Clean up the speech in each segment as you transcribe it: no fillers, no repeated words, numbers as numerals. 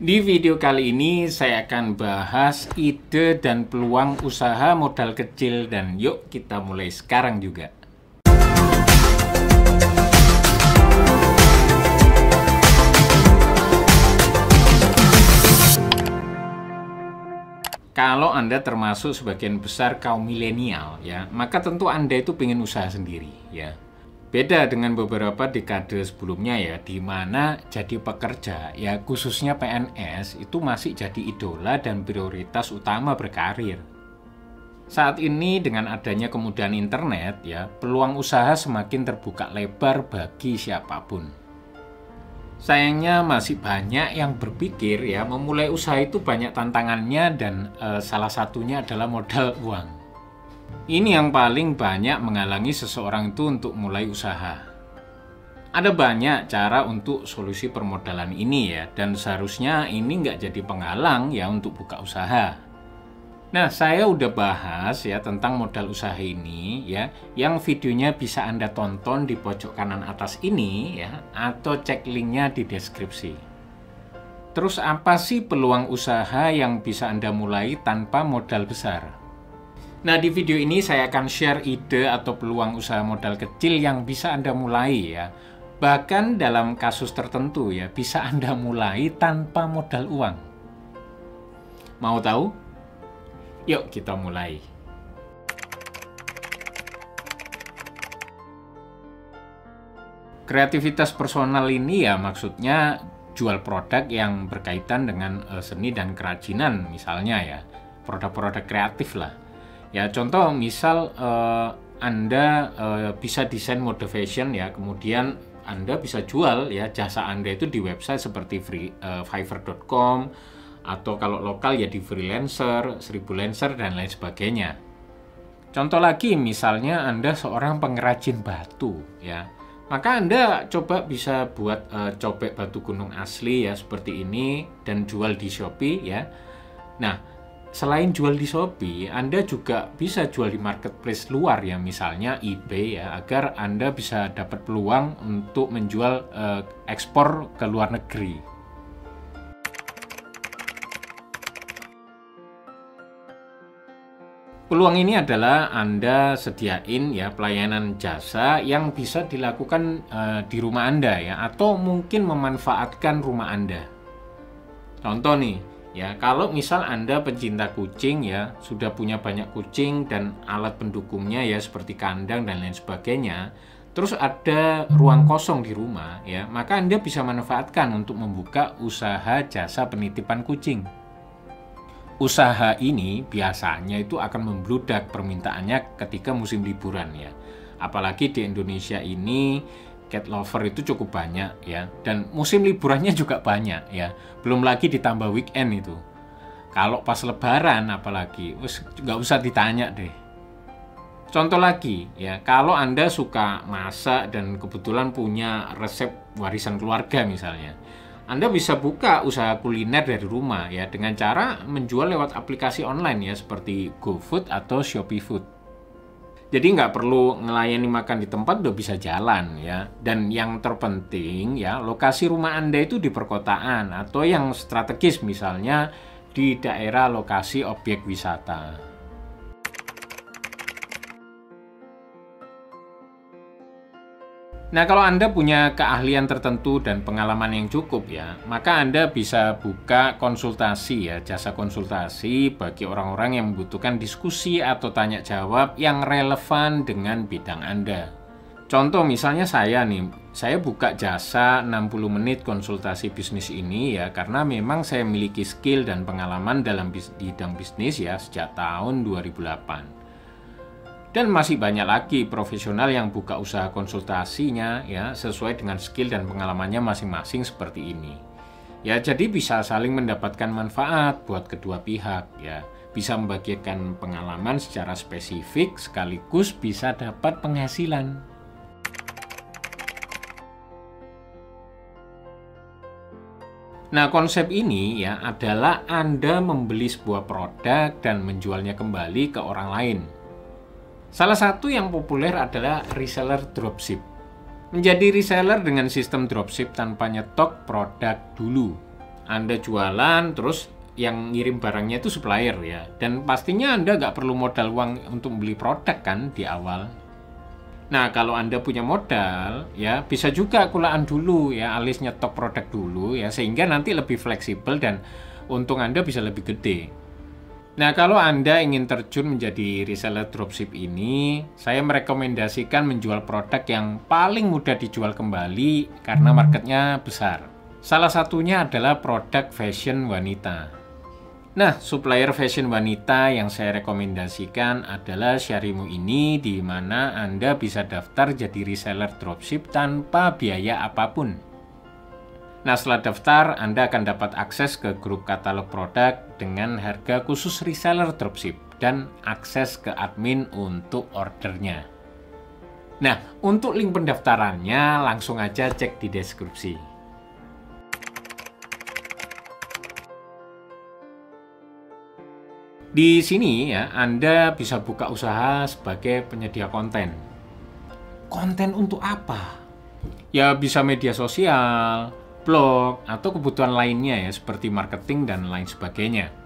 Di video kali ini saya akan bahas ide dan peluang usaha modal kecil dan yuk kita mulai sekarang juga. Kalau Anda termasuk sebagian besar kaum milenial ya, maka tentu Anda itu pengen usaha sendiri ya. Beda dengan beberapa dekade sebelumnya ya, di mana jadi pekerja ya khususnya PNS itu masih jadi idola dan prioritas utama berkarir. Saat ini dengan adanya kemudahan internet ya, peluang usaha semakin terbuka lebar bagi siapapun. Sayangnya masih banyak yang berpikir ya memulai usaha itu banyak tantangannya dan salah satunya adalah modal uang. Ini yang paling banyak menghalangi seseorang itu untuk mulai usaha. Ada banyak cara untuk solusi permodalan ini ya, dan seharusnya ini nggak jadi penghalang ya untuk buka usaha. Nah, saya udah bahas ya tentang modal usaha ini ya, yang videonya bisa Anda tonton di pojok kanan atas ini ya, atau cek linknya di deskripsi. Terus apa sih peluang usaha yang bisa Anda mulai tanpa modal besar? Nah, di video ini saya akan share ide atau peluang usaha modal kecil yang bisa Anda mulai ya. Bahkan dalam kasus tertentu ya, bisa Anda mulai tanpa modal uang. Mau tahu? Yuk kita mulai. Kreativitas personal ini ya maksudnya jual produk yang berkaitan dengan seni dan kerajinan misalnya ya. Produk-produk kreatif lah. Ya contoh misal Anda bisa desain mode fashion ya, kemudian Anda bisa jual ya jasa Anda itu di website seperti fiverr.com atau kalau lokal ya di Freelancer, 1000 Lancer dan lain sebagainya. Contoh lagi misalnya Anda seorang pengrajin batu ya. Maka Anda coba bisa buat cobek batu gunung asli ya seperti ini dan jual di Shopee ya. Nah, selain jual di Shopee, Anda juga bisa jual di marketplace luar ya, misalnya eBay ya, agar Anda bisa dapat peluang untuk menjual ekspor ke luar negeri. Peluang ini adalah Anda sediain ya pelayanan jasa yang bisa dilakukan di rumah Anda ya, atau mungkin memanfaatkan rumah Anda. Contoh nih, ya, kalau misal Anda pencinta kucing ya, sudah punya banyak kucing dan alat pendukungnya ya seperti kandang dan lain sebagainya, terus ada ruang kosong di rumah ya, maka Anda bisa manfaatkan untuk membuka usaha jasa penitipan kucing. Usaha ini biasanya itu akan membludak permintaannya ketika musim liburan ya. Apalagi di Indonesia ini cat lover itu cukup banyak ya, dan musim liburannya juga banyak ya, belum lagi ditambah weekend itu. Kalau pas lebaran apalagi, nggak usah ditanya deh. Contoh lagi ya, kalau Anda suka masak dan kebetulan punya resep warisan keluarga misalnya, Anda bisa buka usaha kuliner dari rumah ya, dengan cara menjual lewat aplikasi online ya, seperti GoFood atau Shopee Food. Jadi nggak perlu ngelayani makan di tempat, udah bisa jalan ya. Dan yang terpenting ya, lokasi rumah Anda itu di perkotaan atau yang strategis misalnya di daerah lokasi objek wisata. Nah, kalau Anda punya keahlian tertentu dan pengalaman yang cukup ya, maka Anda bisa buka konsultasi ya, jasa konsultasi bagi orang-orang yang membutuhkan diskusi atau tanya jawab yang relevan dengan bidang Anda. Contoh misalnya saya nih, saya buka jasa 60 menit konsultasi bisnis ini ya, karena memang saya memiliki skill dan pengalaman dalam bidang bisnis ya sejak tahun 2008. Dan masih banyak lagi profesional yang buka usaha konsultasinya ya sesuai dengan skill dan pengalamannya masing-masing seperti ini. Ya jadi bisa saling mendapatkan manfaat buat kedua pihak ya. Bisa membagikan pengalaman secara spesifik sekaligus bisa dapat penghasilan. Nah, konsep ini ya adalah Anda membeli sebuah produk dan menjualnya kembali ke orang lain. Salah satu yang populer adalah reseller dropship. Menjadi reseller dengan sistem dropship tanpa nyetok produk dulu. Anda jualan, terus yang ngirim barangnya itu supplier ya. Dan pastinya Anda nggak perlu modal uang untuk beli produk kan di awal. Nah, kalau Anda punya modal, ya bisa juga kulaan dulu ya, alias nyetok produk dulu ya, sehingga nanti lebih fleksibel dan untung Anda bisa lebih gede. Nah, kalau Anda ingin terjun menjadi reseller dropship ini, saya merekomendasikan menjual produk yang paling mudah dijual kembali karena marketnya besar. Salah satunya adalah produk fashion wanita. Nah, supplier fashion wanita yang saya rekomendasikan adalah Syarimu ini, di mana Anda bisa daftar jadi reseller dropship tanpa biaya apapun. Nah, setelah daftar, Anda akan dapat akses ke grup katalog produk dengan harga khusus reseller dropship dan akses ke admin untuk ordernya. Nah, untuk link pendaftarannya langsung aja cek di deskripsi. Di sini ya, Anda bisa buka usaha sebagai penyedia konten. Konten untuk apa? Ya, bisa media sosial, blog, atau kebutuhan lainnya ya, seperti marketing dan lain sebagainya.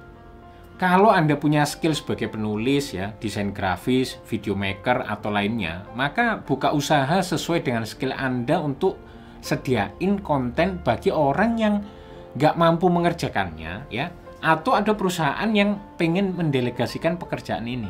Kalau Anda punya skill sebagai penulis ya, desain grafis, video maker, atau lainnya, maka buka usaha sesuai dengan skill Anda untuk sediain konten bagi orang yang nggak mampu mengerjakannya ya, atau ada perusahaan yang pengen mendelegasikan pekerjaan ini.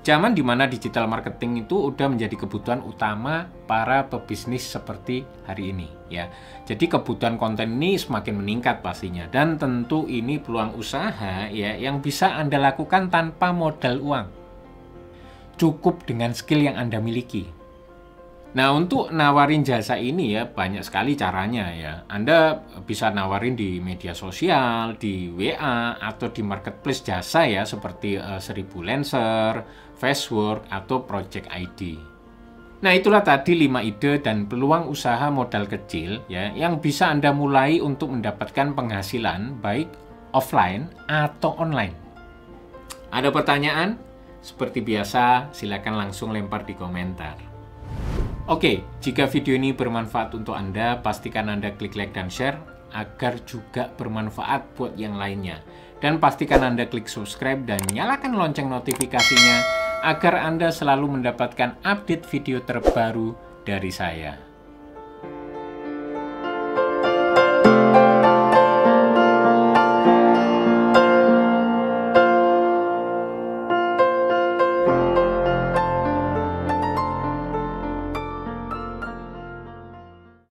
Zaman dimana digital marketing itu udah menjadi kebutuhan utama para pebisnis seperti hari ini ya. Jadi kebutuhan konten ini semakin meningkat pastinya, dan tentu ini peluang usaha ya yang bisa Anda lakukan tanpa modal uang. Cukup dengan skill yang Anda miliki. Nah, untuk nawarin jasa ini ya banyak sekali caranya ya. Anda bisa nawarin di media sosial, di WA, atau di marketplace jasa ya, seperti 1000 Lancer, Fastwork, atau Project ID. Nah, itulah tadi 5 ide dan peluang usaha modal kecil ya yang bisa Anda mulai untuk mendapatkan penghasilan baik offline atau online. Ada pertanyaan? Seperti biasa, silakan langsung lempar di komentar. Oke, jika video ini bermanfaat untuk Anda, pastikan Anda klik like dan share agar juga bermanfaat buat yang lainnya. Dan pastikan Anda klik subscribe dan nyalakan lonceng notifikasinya agar Anda selalu mendapatkan update video terbaru dari saya.